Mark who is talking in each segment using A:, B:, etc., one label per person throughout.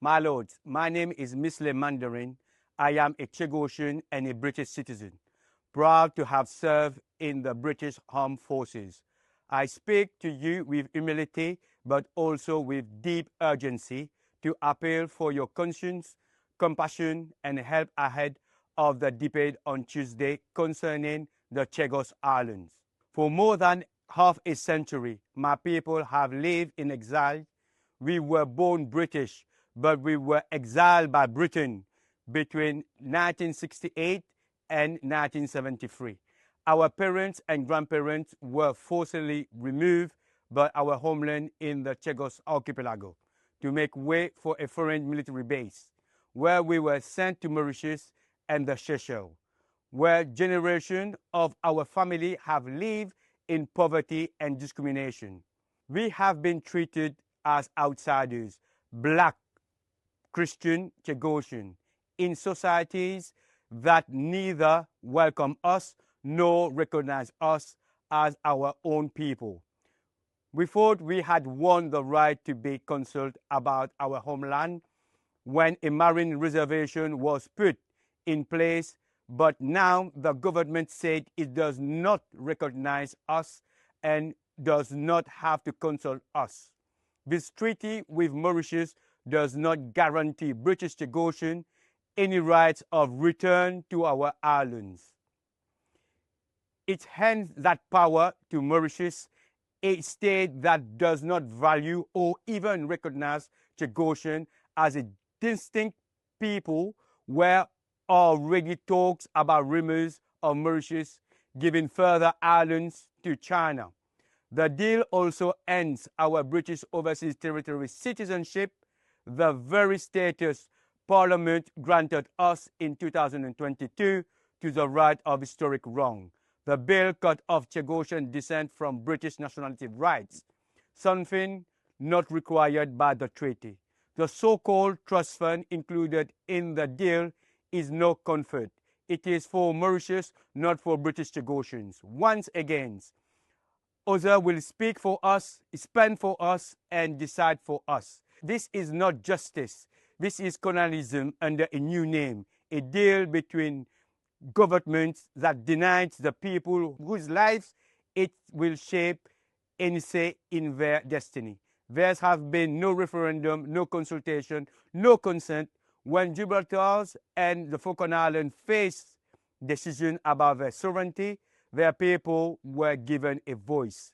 A: My lords, my name is Misle Mandarin. I am a Chagosian and a British citizen, proud to have served in the British Armed Forces. I speak to you with humility, but also with deep urgency to appeal for your conscience, compassion, and help ahead of the debate on Tuesday concerning the Chagos Islands. For more than half a century, my people have lived in exile. We were born British, but we were exiled by Britain between 1968 and 1973. Our parents and grandparents were forcibly removed by our homeland in the Chagos archipelago to make way for a foreign military base, where we were sent to Mauritius and the Seychelles, where generations of our family have lived in poverty and discrimination. We have been treated as outsiders, black, Christian, Chagosian, in societies that neither welcome us nor recognize us as our own people. We thought we had won the right to be consulted about our homeland when a marine reservation was put in place, but now the government said it does not recognize us and does not have to consult us. This treaty with Mauritius does not guarantee British Chagosian any rights of return to our islands. It hands that power to Mauritius, a state that does not value or even recognize Chagosian as a distinct people, where already talks about rumors of Mauritius giving further islands to China. The deal also ends our British Overseas Territory citizenship, the very status Parliament granted us in 2022 to the right of historic wrong. The bill cut off Chagosian descent from British nationality rights, something not required by the treaty. The so-called trust fund included in the deal is no comfort. It is for Mauritius, not for British Chagosians. Once again, others will speak for us, spend for us, and decide for us. This is not justice. This is colonialism under a new name, a deal between governments that denies the people whose lives it will shape any say in their destiny. There has been no referendum, no consultation, no consent. When Gibraltar's and the Falkland Islands faced decision about their sovereignty, their people were given a voice.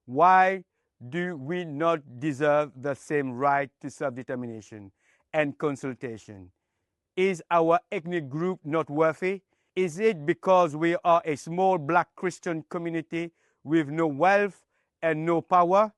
A: Why do we not deserve the same right to self-determination and consultation? Is our ethnic group not worthy? Is it because we are a small black Christian community with no wealth and no power?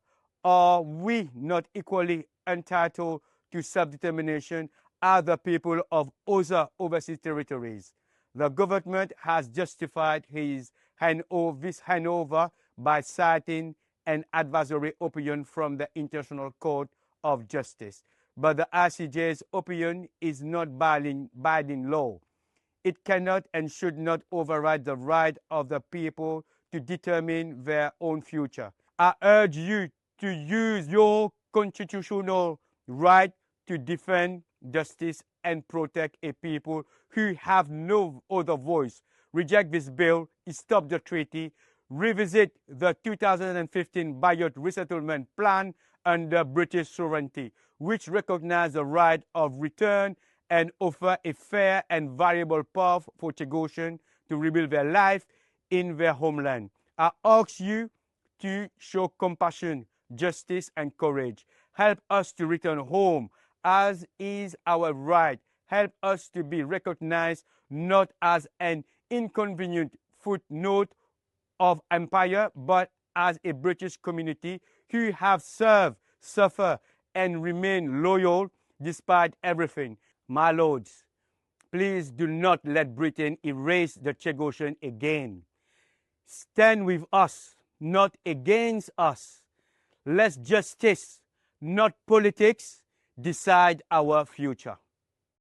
A: Are we not equally entitled to self-determination as the people of other overseas territories? The government has justified this handover by citing an advisory opinion from the International Court of Justice. But the ICJ's opinion is not binding law. It cannot and should not override the right of the people to determine their own future. I urge you to use your constitutional right to defend justice and protect a people who have no other voice. Reject this bill, stop the treaty, revisit the 2015 Bayot resettlement plan under British sovereignty, which recognizes the right of return and offer a fair and variable path for Chagosian to rebuild their life in their homeland. I ask you to show compassion, justice, and courage. Help us to return home, as is our right. Help us to be recognized not as an inconvenient footnote of empire, but as a British community who have served, suffered, and remain loyal despite everything. My lords, please do not let Britain erase the Chagosian again. Stand with us, not against us. Let justice, not politics, decide our future.